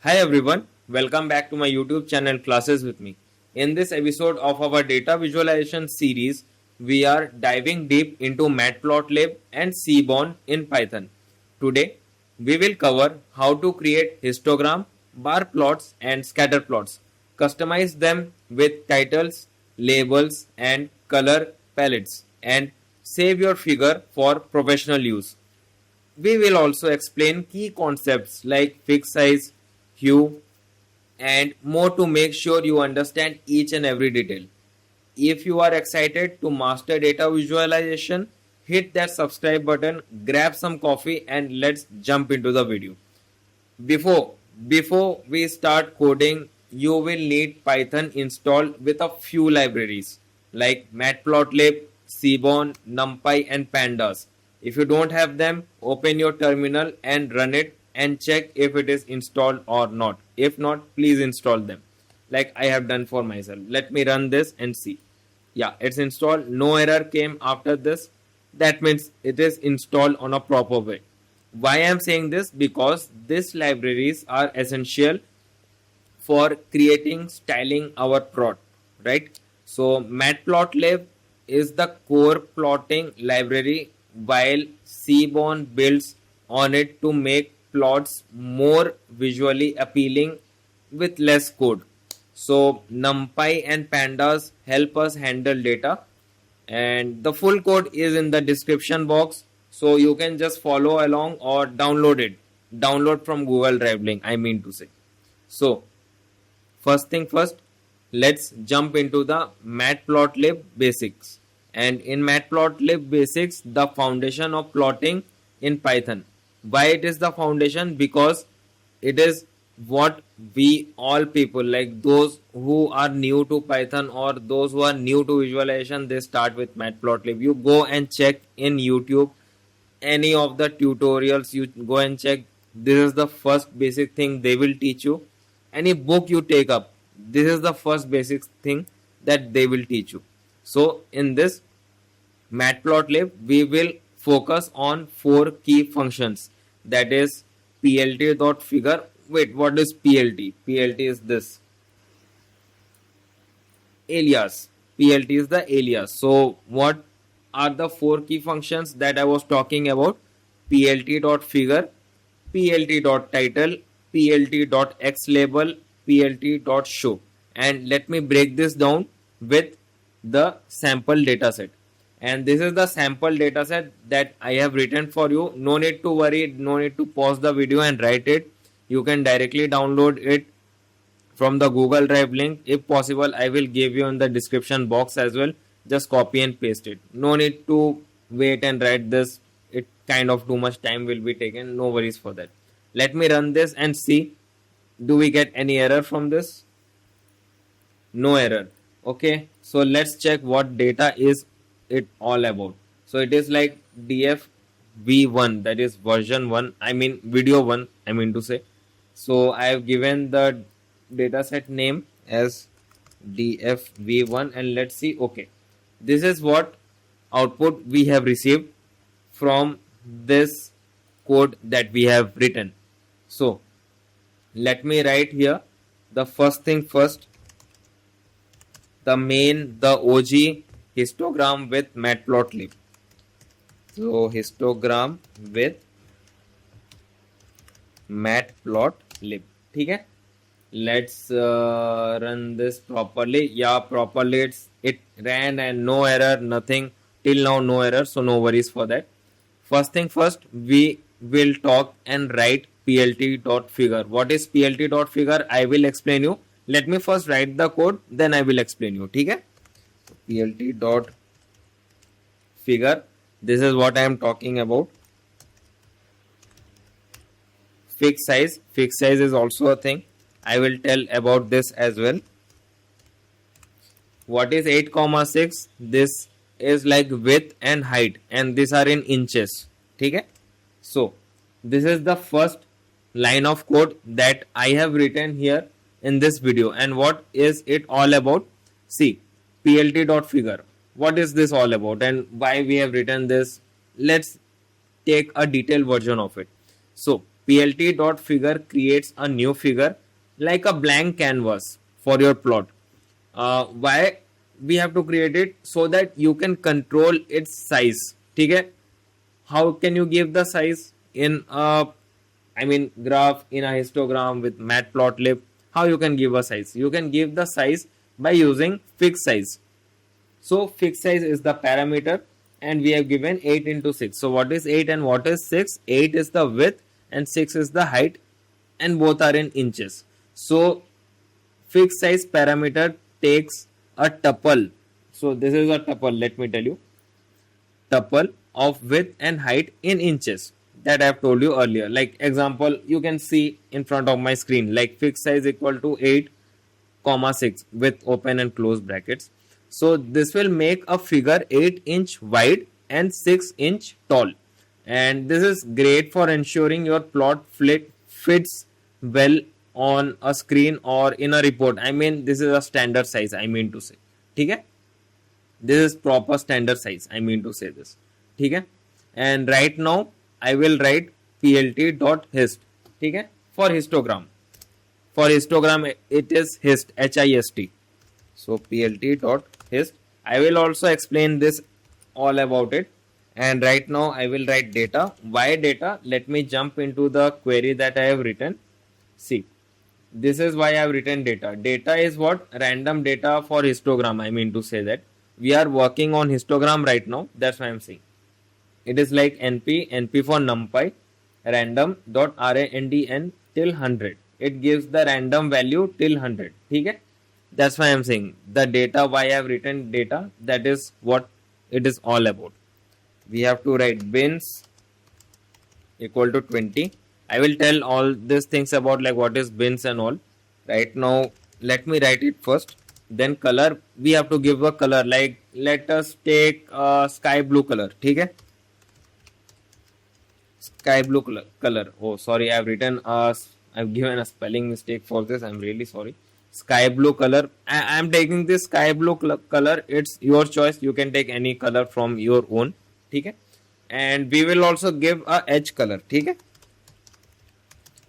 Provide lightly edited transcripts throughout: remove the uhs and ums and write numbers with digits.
Hi everyone, welcome back to my YouTube channel Classes with Me. In this episode of our data visualization series, we are diving deep into Matplotlib and Seaborn in Python. Today, we will cover how to create histogram, bar plots and scatter plots. Customize them with titles, labels and color palettes and save your figure for professional use. We will also explain key concepts like fixed size, hue, and more to make sure you understand each and every detail. If you are excited to master data visualization, hit that subscribe button, grab some coffee, and let's jump into the video. Before before we start coding, you will need Python installed with a few libraries like Matplotlib, Seaborn, NumPy, and Pandas. If you don't have them, open your terminal and run it and check if it is installed or not. If not, please install them like I have done for myself. Let me run this and see. Yeah, it's installed. No error came after this. That means it is installed on a proper way. Why I am saying this? Because these libraries are essential for creating styling our plot, right? So Matplotlib is the core plotting library, while Seaborn builds on it to make plots more visually appealing with less code. So NumPy and Pandas help us handle data, and the full code is in the description box, so you can just follow along or download from Google Drive link, I mean to say. So first thing first, let's jump into the Matplotlib basics. And in Matplotlib basics, the foundation of plotting in Python. Why it is the foundation? Because it is what we all people, like those who are new to Python or those who are new to visualization, they start with Matplotlib. You go and check in YouTube any of the tutorials, you go and check. This is the first basic thing they will teach you. Any book you take up, this is the first basic thing that they will teach you. So in this Matplotlib, we will focus on four key functions, that is plt.figure. Wait, what is plt? Plt is this alias. Plt is the alias. So what are the four key functions that I was talking about? plt.figure, plt.title, plt.xlabel, plt.show. And let me break this down with the sample dataset. And this is the sample dataset that I have written for you. No need to worry, no need to pause the video and write it. You can directly download it from the Google Drive link. If possible, I will give you in the description box as well. Just copy and paste it. No need to wait and write this. It kind of too much time will be taken. No worries for that. Let me run this and see, do we get any error from this? No error. Okay, so let's check what data is it all about. So it is like df v1, that is version 1, I mean video 1, I mean to say. So I have given the dataset name as dfv1 and let's see. Okay, this is what output we have received from this code that we have written. So let me write here the first thing first, the main, the OG histogram with Matplotlib. So histogram with Matplotlib. ठीक है? Let's run this properly. Yeah, properly it ran and no error, nothing. Till now no error, so no worries for that. First thing first, we will talk and write plt.figure. What is plt.figure? I will explain you. Let me first write the code, then I will explain you. ठीक है? plt.figure. This is what I am talking about. Fixed size. Fixed size is also a thing. I will tell about this as well. What is 8,6? This is like width and height, and these are in inches. ठीक है? So this is the first line of code that I have written here in this video. And what is it all about? See, plt.figure. What is this all about and why we have written this? Let's take a detailed version of it. So plt.figure creates a new figure like a blank canvas for your plot. Why we have to create it? So that you can control its size. Okay? How can you give the size in a graph, in a histogram with matplotlib? How you can give a size? You can give the size by using fixed size. So fixed size is the parameter, and we have given 8 into 6. So what is 8 and what is 6? 8 is the width and 6 is the height, and both are in inches. So fixed size parameter takes a tuple. So this is a tuple, let me tell you. Tuple of width and height in inches, that I have told you earlier. Like example, you can see in front of my screen, like fixed size equal to 8 comma 6 with open and close brackets. So this will make a figure 8-inch wide and 6-inch tall. And this is great for ensuring your plot fits well on a screen or in a report. This is a standard size, to say. Okay? This is proper standard size, to say this. Okay? And right now, I will write plt.hist. Okay? For histogram. For histogram, it is hist, H-I-S-T. So plt.hist. I will also explain this all about it. And right now I will write data. Why data? Let me jump into the query that I have written. See, this is why I have written data. Data is what? Random data for histogram. To say that we are working on histogram right now. That's why I'm saying. It is like np for numpy, random.randn till 100. It gives the random value till 100. Okay? That's why I'm saying the data, why I have written data, that is what it is all about. We have to write bins equal to 20. I will tell all these things about like what is bins and all. Right now, let me write it first. Then color, we have to give a color. Like let us take a sky blue color. Okay? Sky blue color. Oh, sorry, I've given a spelling mistake for this. I'm really sorry. Sky blue color. I am taking this sky blue color. It's your choice. You can take any color from your own. Okay? And we will also give a edge color. Okay?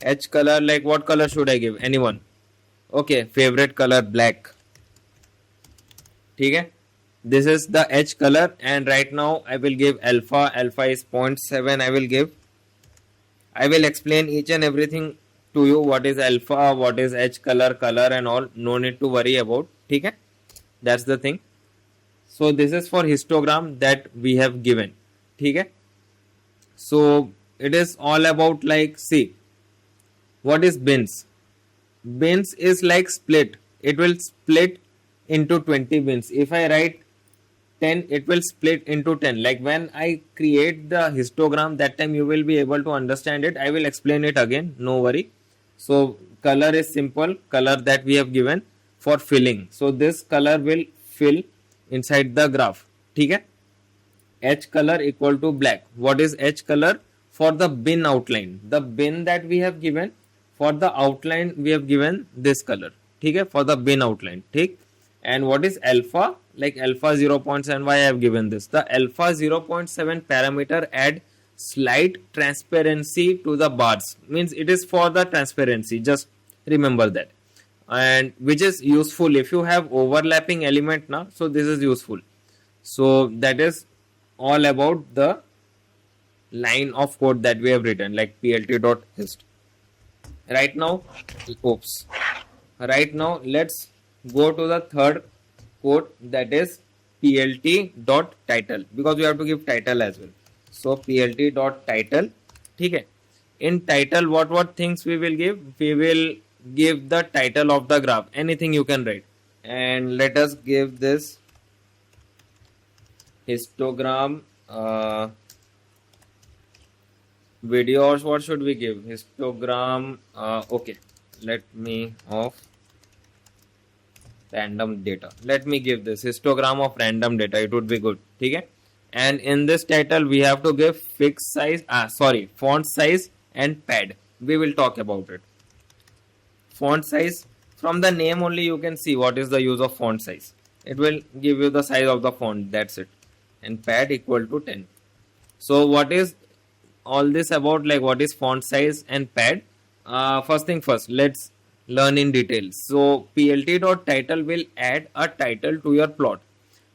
Edge color, like what color should I give? Anyone? Okay, favorite color black. Okay? This is the edge color, and right now I will give alpha. Alpha is 0.7. I will explain each and everything to you. What is alpha, what is edge color and all. No need to worry about. Okay? That's the thing. So this is for histogram that we have given. Okay? So it is all about like, see, what is bins? Bins is like split. It will split into 20 bins. If I write 10, it will split into 10. Like when I create the histogram, that time you will be able to understand it. I will explain it again. No worry. So color is simple. Color that we have given for filling. So this color will fill inside the graph. Okay? Edge color equal to black. What is edge color? For the bin outline. The bin that we have given, for the outline we have given this color. Okay? For the bin outline. Okay? And what is alpha? Like alpha 0.7. Why I have given this? The alpha 0.7 parameter add slight transparency to the bars. Means it is for the transparency. Just remember that. And which is useful if you have overlapping element now. So this is useful. So that is all about the line of code that we have written, like plt.hist. Right now, let's go to the third code, that is plt.title, because we have to give title as well. So plt.title. Okay. In title, what things we will give? We will give the title of the graph. Anything you can write. And let us give this histogram video, or what should we give? Histogram. Okay. Let me off random data. Let me give this histogram of random data. It would be good. Okay? And in this title, we have to give fixed size, font size and pad. We will talk about it. Font size, from the name only you can see what is the use of font size. It will give you the size of the font. That's it. And pad equal to 10. So what is all this about like what is font size and pad. First thing first, let's learn in detail. So plt.title will add a title to your plot.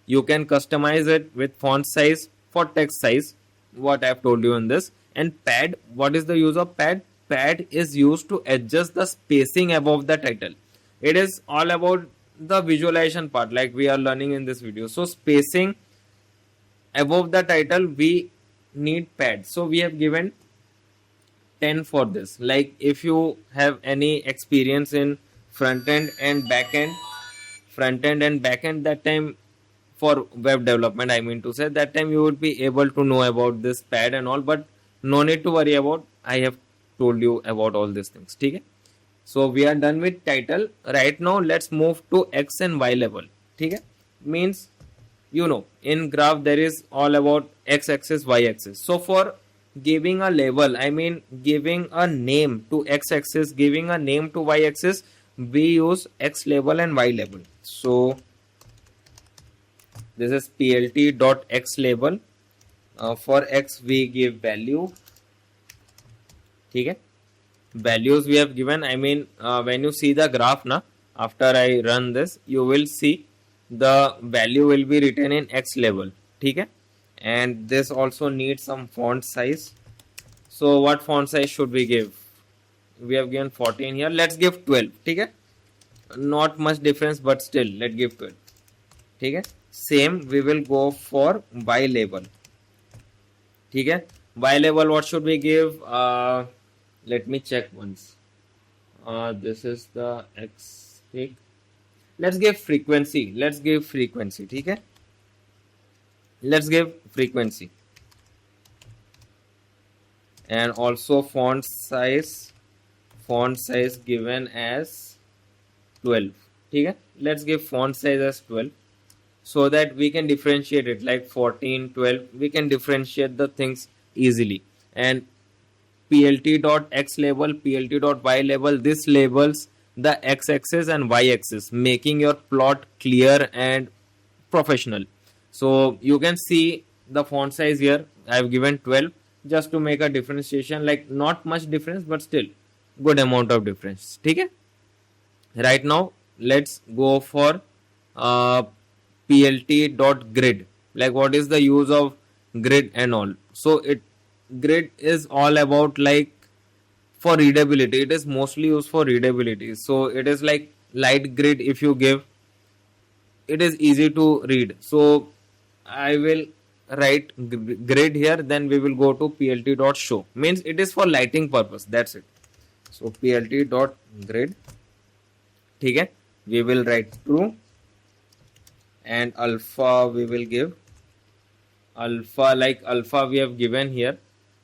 You can customize it with font size for text size, what I've told you in this. And pad, what is the use of pad? Pad is used to adjust the spacing above the title. It is all about the visualization part like we are learning in this video. So spacing above the title we need pad. So we have given 10 for this. Like if you have any experience in front end and back end, that time for web development, I mean to say, that time you would be able to know about this pad and all, but no need to worry about. I have told you about all these things. Okay? So we are done with title. Right now let's move to X and Y level. Okay? Means, you know, in graph there is all about X axis, Y axis. So for giving a label, I mean giving a name to X axis, giving a name to Y axis, we use X label and Y label. So this is plt.x label. For X we give value. Okay? Values we have given. I mean when you see the graph now, after I run this, you will see the value will be written in X label. Okay? And this also needs some font size. So what font size should we give? We have given 14 here. Let's give 12. Okay? Not much difference, but still let's give 12. Okay? Same we will go for Y label. Okay? Y label, what should we give? Let me check once. This is the X tick. Let's give frequency. Let's give frequency. Okay? Let's give frequency. And also font size given as 12. Okay? Let's give font size as 12 so that we can differentiate it, like 14, 12. We can differentiate the things easily. And plt.x label, plt.y label, this labels the X axis and Y axis, making your plot clear and professional. So you can see the font size here. I have given 12 just to make a differentiation, like not much difference, but still good amount of difference. Okay? Right now let's go for plt.grid. Like what is the use of grid and all? So grid is all about like for readability. It is mostly used for readability. So it is like light grid. If you give, it is easy to read. So I will write grid here, then we will go to plt.show. Means it is for lighting purpose. That's it. So plt.grid. Okay? We will write true. And alpha we will give alpha, like alpha we have given here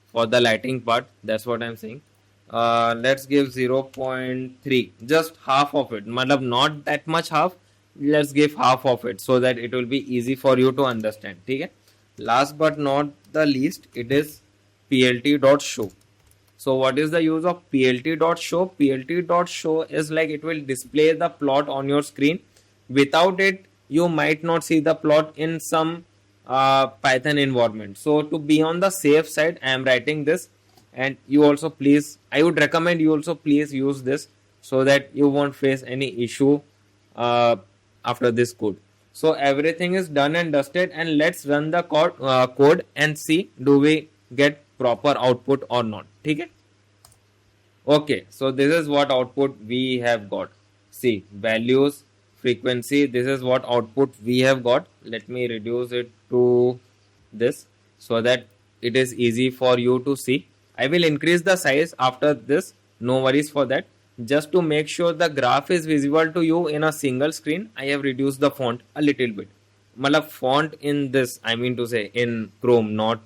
for the lighting part. That's what I'm saying. Let's give 0.3, just half of it. Not that much half. Let's give half of it so that it will be easy for you to understand. Okay? Last but not the least, it is plt.show. So what is the use of plt.show? Plt.show is like it will display the plot on your screen. Without it, you might not see the plot in some Python environment. So to be on the safe side, I am writing this, and you also please, I would recommend you also please use this so that you won't face any issue after this code. So everything is done and dusted, and let's run the code and see do we get proper output or not. Okay? Okay, so this is what output we have got. See, values, frequency, this is what output we have got. Let me reduce it to this so that it is easy for you to see. I will increase the size after this, no worries for that. Just to make sure the graph is visible to you in a single screen, I have reduced the font a little bit. Font in this, I mean to say in Chrome, not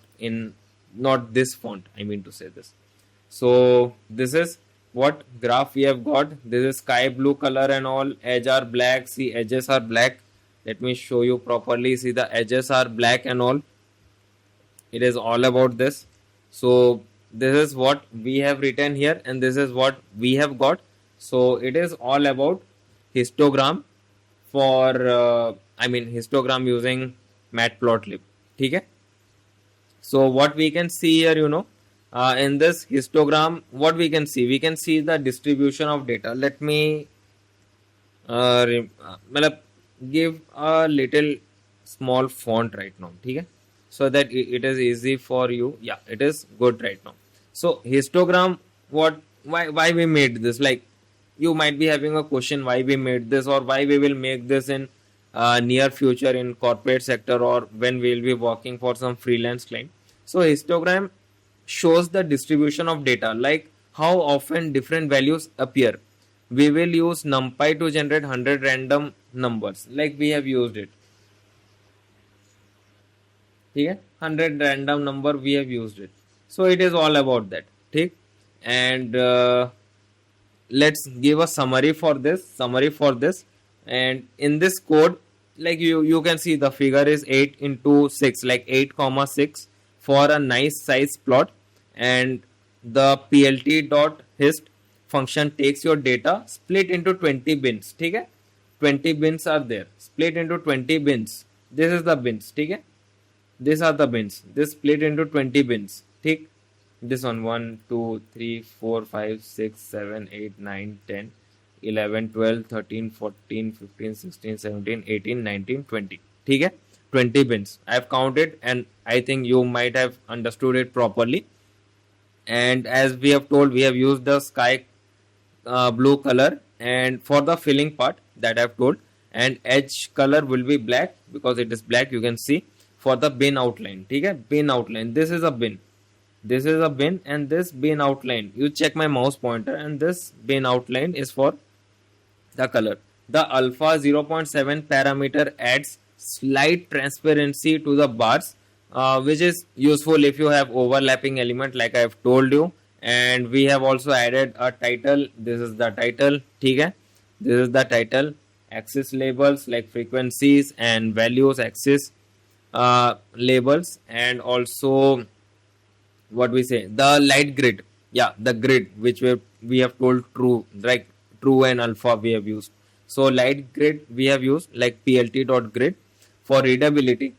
this font, I mean to say this. So this is what graph we have got. This is sky blue color and all. Edges are black. See, edges are black. Let me show you properly. See, the edges are black and all. It is all about this. So this is what we have written here, and this is what we have got. So it is all about histogram for histogram using matplotlib. Okay? So what we can see here, In this histogram, what we can see? We can see the distribution of data. Let me मतलब give a little small font right now, ठीक है, so that it is easy for you. Yeah, it is good right now. So histogram, why we made this? Like, you might be having a question why we made this, or why we will make this in near future in corporate sector, or when we will be working for some freelance client. So histogram shows the distribution of data, like how often different values appear. We will use numpy to generate 100 random numbers, like we have used it. ठीक है, 100 random number we have used it. So it is all about that, ठीक. And let's give a summary for this. And in this code, like you can see the figure is 8 into 6, like 8,6 for a nice size plot. And the plt.hist function takes your data, split into 20 bins, ठीक है. 20 bins are there, split into 20 bins. This is the bins, ठीक है. These are the bins. This split into 20 bins, ठीक. This one 1 2 3 4 5 6 7 8 9 10 11 12 13 14 15 16 17 18 19 20, ठीक है. 20 bins I have counted, and I think you might have understood it properly. And as we have told, we have used the sky blue color, and for the filling part that I have told, and edge color will be black because it is black, you can see. For the bin outline, ठीक है, bin outline, this is a bin, and this bin outline, you check my mouse pointer, and this bin outline is for the color. The alpha 0.7 parameter adds slight transparency to the bars, which is useful if you have overlapping element, like I have told you. And we have also added a title. This is the title, ठीक है. This is the title. Axis labels like frequencies and values axis labels, and also what we say, the light grid. Yeah, the grid which we have told true, like true and alpha we have used. So light grid we have used, like plt.grid for readability,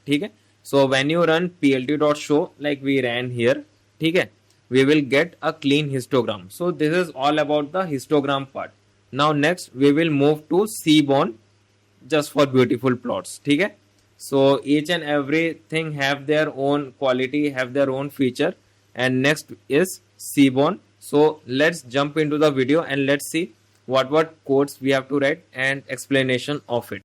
ठीक है. So when you run plt.show, like we ran here, ठीक है, we will get a clean histogram. So this is all about the histogram part. Now next we will move to seaborn, just for beautiful plots, ठीक है. So each and everything have their own quality, have their own feature. And next is seaborn. So let's jump into the video and let's see what codes we have to write and explanation of it.